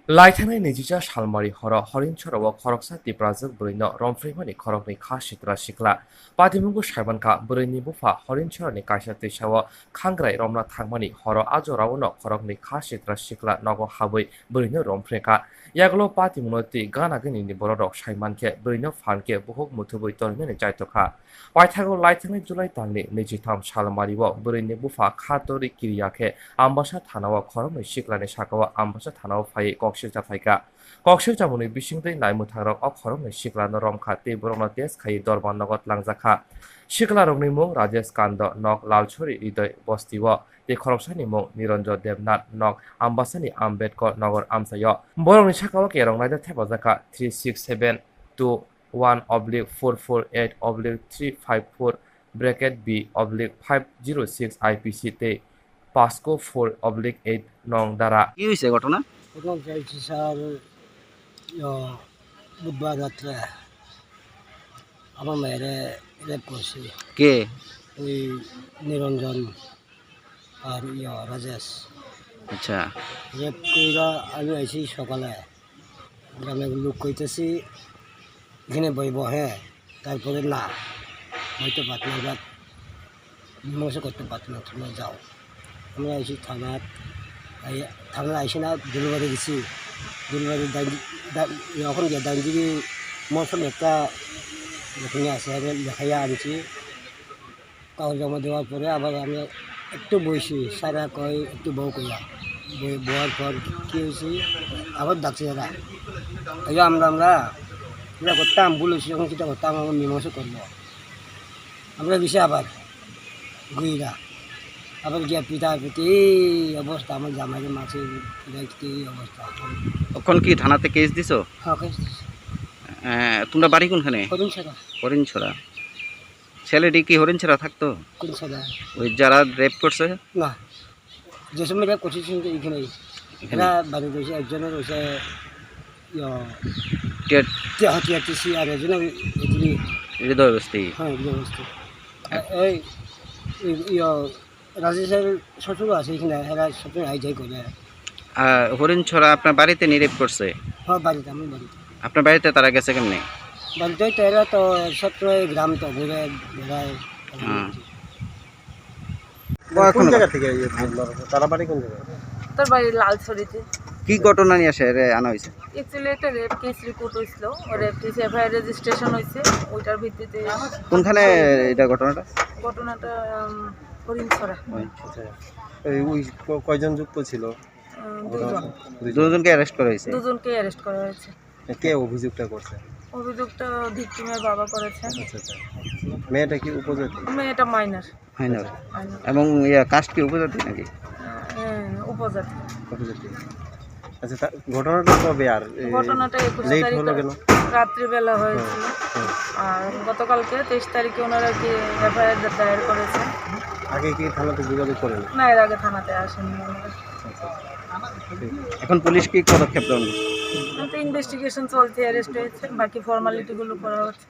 라이탄의 니지자 살마리 허러 허린처러워 거럭사 디브라즈 브리너 럼프리머니 거럭니 카시트라 시클라 바디문구 살반카 브리니 부파 허린처러니 카샤티 샤워 칸그라이 럼나 탕마니 허러 아조라우너 거럭니 카시트라 시클라 너고 하브이 브리너 럼프레카 야글로 바디문어티 가나그니니 버러럭 살만케 브리너 판케 부혹 무투브이 떨면이 짜이토카 와이타고 라이탄의 줄라이 당니 니지탐 살마리워 브리니 부파 카토리 기리야케 암바샤 타나와 거럭니 시클라니 샤카와 암바샤 타나와 파이 কক্সেজা ফাইকা কক্সেজামুনি বিসিংदै নাইমুথারক অখরমনি শিকলানো রমখা তেবরমনা তেজ খাই দরবান নগত লাংজাখা শিকলারংনি মুং রাজেশ কান্দ নক লালছড়ি হৃদয় বস্তিব তে খরমসানি মুং নিরঞ্জন দেবনাথ নক আম্বাসানি আম্বেদকর নগর আমসায় বরংনি সাকাও কেরং নাইদা থেপাজাখা 367-1/448/354 ব্র্যাকেট বি /506 আইপিসি তে পাসকো 4/8 নং দ্বারা কি হয়েছে ঘটনা? প্রথম চাইছি স্যার বুধবার রাত্রে আমার মেয়েরে রেপ করছি। কে? ওই নিরঞ্জন আর রাজেশ। আচ্ছা, রেপ কইরা আমি আইছি সকালে, গ্রামে লোক কইতেছি এখানে বইব, হ্যাঁ, তারপরে না হয়তো পাতনা রাত মীমাংসা করতে পারতো না, তোমরা যাও। আমরা আইছি থানার, থানা আইসি না, ডেলিভারি গেছি। ডেলিভারি এখন গিয়ে দাঁড়িয়ে মৌসুম একটা লেখাইয়া আছে, লেখাইয়া আনছি। কাগজ জমা দেওয়ার পরে আবার আমি একটু বইছি, সারা কয় একটু বউ কইয়া বউয়ার পর কী হয়েছি, আবার ডাকছে এরা আমরা এটা করতাম, বলেছি যখন সেটা করতাম, আমার মীমাংসা করবো। আমরা গেছি আবার গুইরা, আবার গিয়া পিতা পিতে এই অবস্থা, আমার জামাইকে মাছে পিতা এই অবস্থা। তখন কি থানাতে কেস দিছো? হ্যাঁ, তোমরা বাড়ি কোনখানে? করুন সেটা হরিণছড়া। ছেলেটি কি হরিণছড়া থাকতো? কোন সেটা ওই যারা রেপ করছে? না, যে সময় এটা করছি এখানেই, এরা বাড়ি রয়েছে, একজনের রয়েছে টিআরটিসি আর একজনের হৃদয় বস্তি। হ্যাঁ অবস্থা। এই রাজেশের শ্বশুর আছে এখানে, এরা সবসময় আই যাই করে। হরিণছড়া আপনার বাড়িতে নিরেপ করছে? হ্যাঁ, বাড়িতে, আমি বাড়িতে। আপনার বাড়িতে তারা গেছে কেমনি? বাড়িতে তো এরা তো সবসময় গ্রাম তো ঘুরে বেড়ায়। কোন জায়গা থেকে তারা বাড়ি কোন জায়গায়? তোর বাড়ি লালছড়িতে। কি ঘটনা নিয়ে আসে আনা হয়েছে? অ্যাকচুয়ালি একটা রেপ কেস রিপোর্ট হয়েছিল, রেপ কেস এফআইআর রেজিস্ট্রেশন হয়েছে, ওইটার ভিত্তিতে। কোনখানে এটা ঘটনাটা? ঘটনাটা হরিণছড়া। ওই কয়জন যুক্ত ছিল? দুজন। দুজনকে অ্যারেস্ট করা হয়েছে? দুজনকে অ্যারেস্ট করা হয়েছে। কে অভিযোগটা করছে? অভিযোগটা ভিকটিমের বাবা করেছেন। আচ্ছা, মেয়েটা কি উপজাতি? মেয়েটা মাইনার। মাইনর। এবং কাস্ট কি উপজাতি নাকি? হ্যাঁ, উপজাতি। উপজাতি। আচ্ছা, ঘটনাটা কবে? আর ঘটনাটা 21 লেট তারিখ হলো কেন? রাত্রিবেলা হয়েছিল। আর গতকালকে 23 তারিখে ওনারা কি এফআইআর দায়ের করেছেন। আগে কি থানাতে যোগাযোগ করেন? না, এর আগে থানাতে আসেনি ওনারা। এখন পুলিশ কি পদক্ষেপ নেন? ইনভেস্টিগেশন চলছে, অ্যারেস্ট হয়েছে, বাকি ফর্মালিটিগুলো করা হচ্ছে।